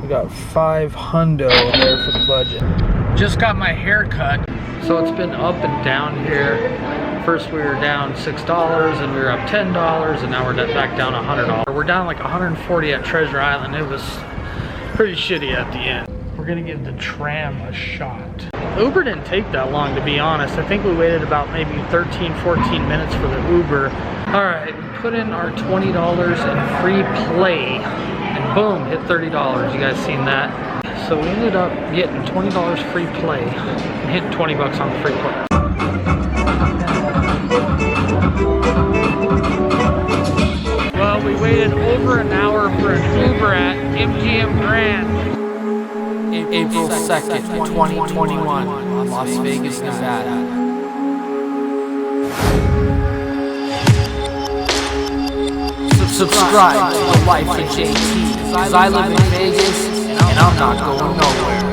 We got $500 there for the budget. Just got my hair cut, so it's been up and down here. First we were down $6 and we were up $10, and now we're back down $100. We're down like 140 at Treasure Island. It was pretty shitty at the end. We're gonna give the tram a shot. Uber didn't take that long, to be honest. I think we waited about maybe 13, 14 minutes for the Uber. All right, we put in our $20 in free play, and boom, hit $30. You guys seen that? So we ended up getting $20 free play and hitting 20 bucks on the free play. Well, we waited over an hour for an Uber at MGM Grand. April 2nd, 2021, Las Vegas, Nevada. Subscribe to The Life of JT, because I live in Vegas and I'm not going nowhere.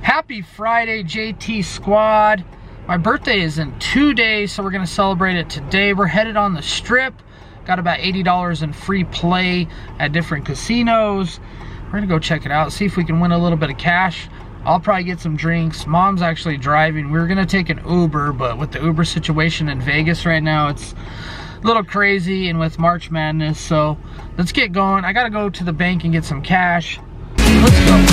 Happy Friday, JT Squad. My birthday is in 2 days, so we're gonna celebrate it today. We're headed on the Strip. Got about $80 in free play at different casinos. We're gonna go check it out, see if we can win a little bit of cash. I'll probably get some drinks. Mom's actually driving. We were gonna take an Uber, but with the Uber situation in Vegas right now, it's a little crazy, and with March Madness, so let's get going. I gotta go to the bank and get some cash. Let's go.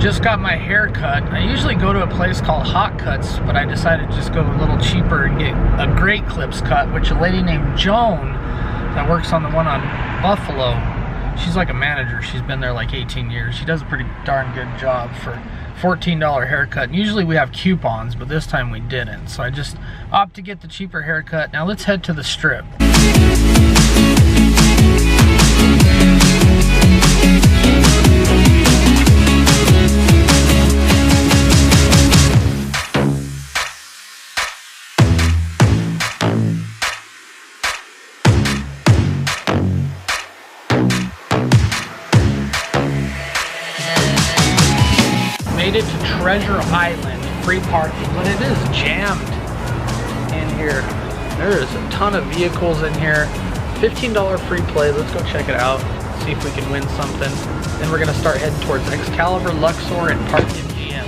Just got my hair cut. I usually go to a place called Hot Cuts, but I decided to just go a little cheaper and get a Great Clips cut, which a lady named Joan that works on the one on Buffalo, she's like a manager. She's been there like 18 years. She does a pretty darn good job for $14 haircut. And usually we have coupons, but this time we didn't. So I just opted to get the cheaper haircut. Now let's head to the Strip. Made it to Treasure Island, free parking, but it is jammed in here. There is a ton of vehicles in here. $15 free play. Let's go check it out, see if we can win something. Then we're gonna start heading towards Excalibur, Luxor, and Park MGM.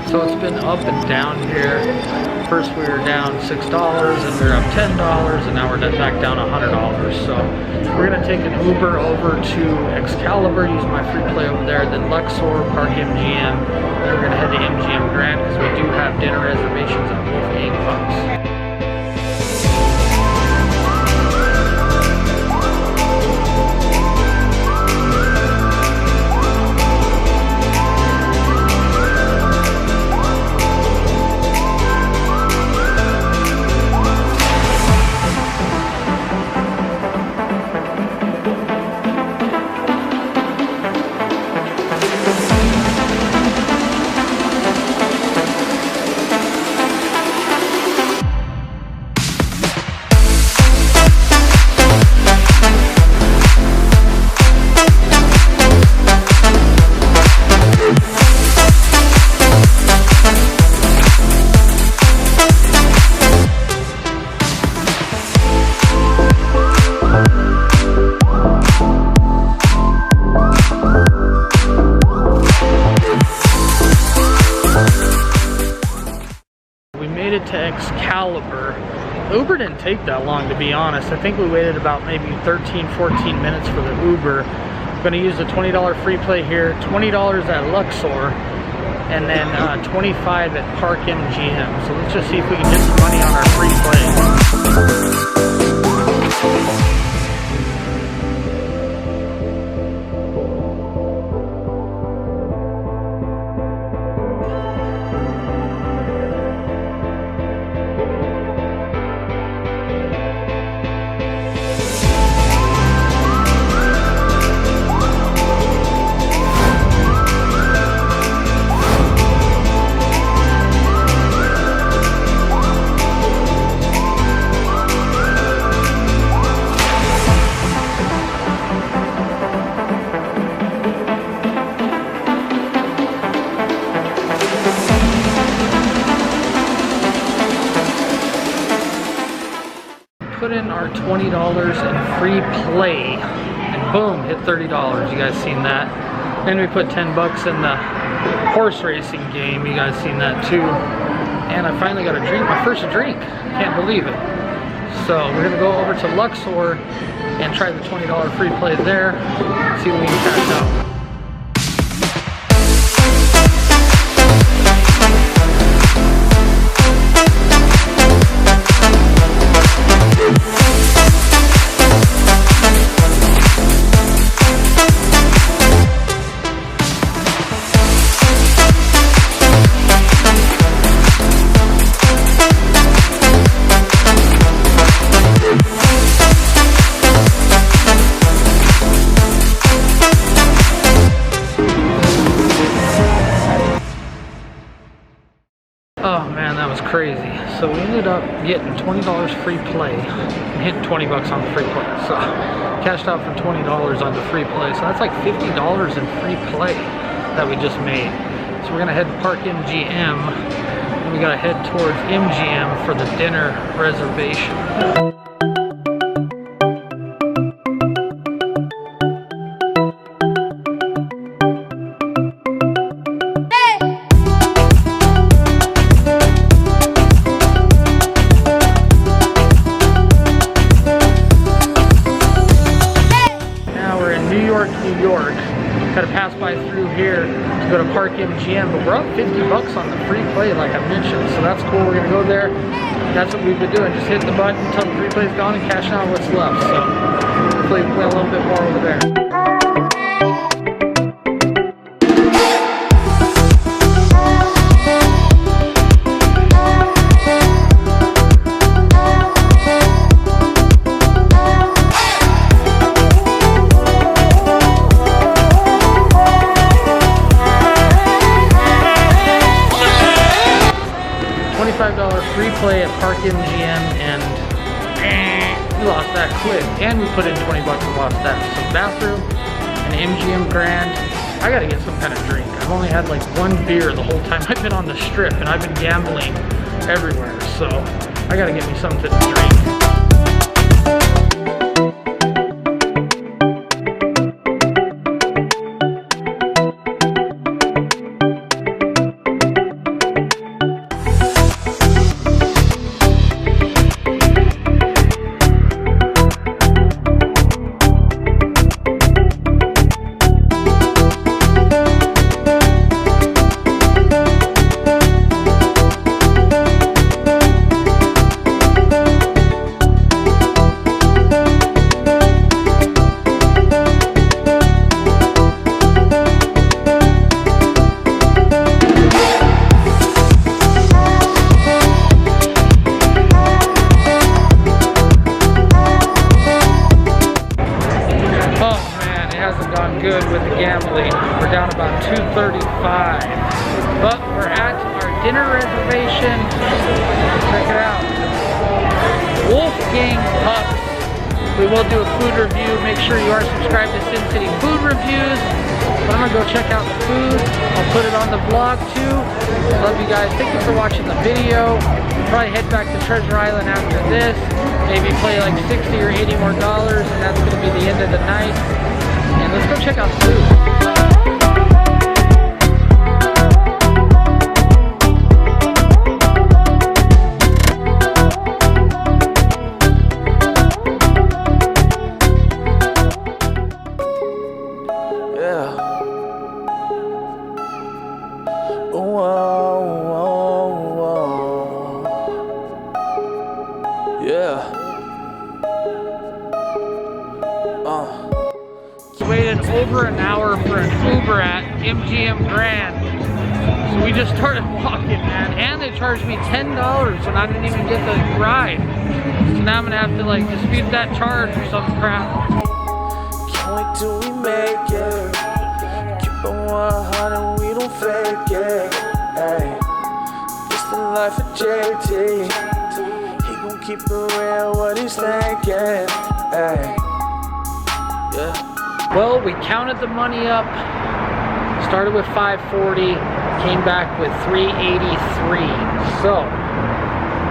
So it's been up and down here. First we were down $6 and we were up $10, and now we're back down $100. So we're gonna take an Uber over to Excalibur, use my free play over there, then Luxor, Park MGM, then we're gonna head to MGM Grand because we do have dinner reservations at both game clubs. it to Excalibur. Uber didn't take that long, to be honest. I think we waited about maybe 13-14 minutes for the Uber. I'm going to use the $20 free play here, $20 at Luxor, and then 25 at Park MGM. So let's just see if we can get some money on our free play. Put in our $20 in free play, and boom, hit $30. You guys seen that? Then we put 10 bucks in the horse racing game. You guys seen that too? And I finally got a drink, my first drink. Can't believe it. So we're gonna go over to Luxor and try the $20 free play there. See what we can cash out. Oh man, that was crazy. So we ended up getting $20 free play and hitting 20 bucks on the free play. So cashed out for $20 on the free play. So that's like $50 in free play that we just made. So we're gonna head to Park MGM, and we gotta head towards MGM for the dinner reservation. New York. Gotta pass by through here to go to Park MGM, but we're up 50 bucks on the free play like I mentioned, so that's cool. We're gonna go there. That's what we've been doing, just hitting the button until the free play's gone and cashing out what's left. So hopefully we play a little bit more over there. $25 free play at Park MGM, and we lost that quick. And we put in 20 bucks and lost that. So bathroom and MGM Grand. I gotta get some kind of drink. I've only had like one beer the whole time I've been on the strip, and I've been gambling everywhere. So I gotta get me something to drink. Good with the gambling. We're down about $235, but we're at our dinner reservation. Check it out, Wolfgang Pups. We will do a food review. Make sure you are subscribed to Sin City Food Reviews. But I'm gonna go check out the food. I'll put it on the vlog too. Love you guys. Thank you for watching the video. Probably head back to Treasure Island after this. Maybe play like 60 or 80 more dollars, and that's gonna be the end of the night. And let's go check out the food. Yeah. Waited over an hour for an Uber at MGM Grand. So we just started walking, man. And they charged me $10 and I didn't even get the ride. So now I'm gonna have to like dispute that charge or some crap. Can't wait till we make it. Keep it 100, we don't fake it. Ay. It's the life of JT. He gon' keep it real, what he's thinking. Ay. Yeah. Well, we counted the money up, started with 540, came back with 383. So,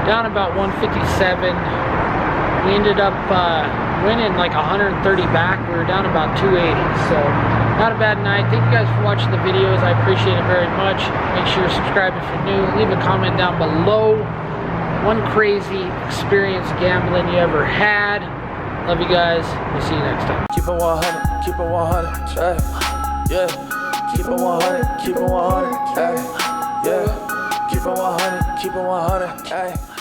down about 157. We ended up winning like 130 back. We were down about 280. So, not a bad night. Thank you guys for watching the videos. I appreciate it very much. Make sure you're subscribed if you're new. Leave a comment down below. One crazy experience gambling you ever had. Love you guys. We'll see you next time. Keep it 100, keep it 100, ay. Yeah. Keep it 100, keep it 100, ay. Yeah. Keep it 100, keep it 100, ay.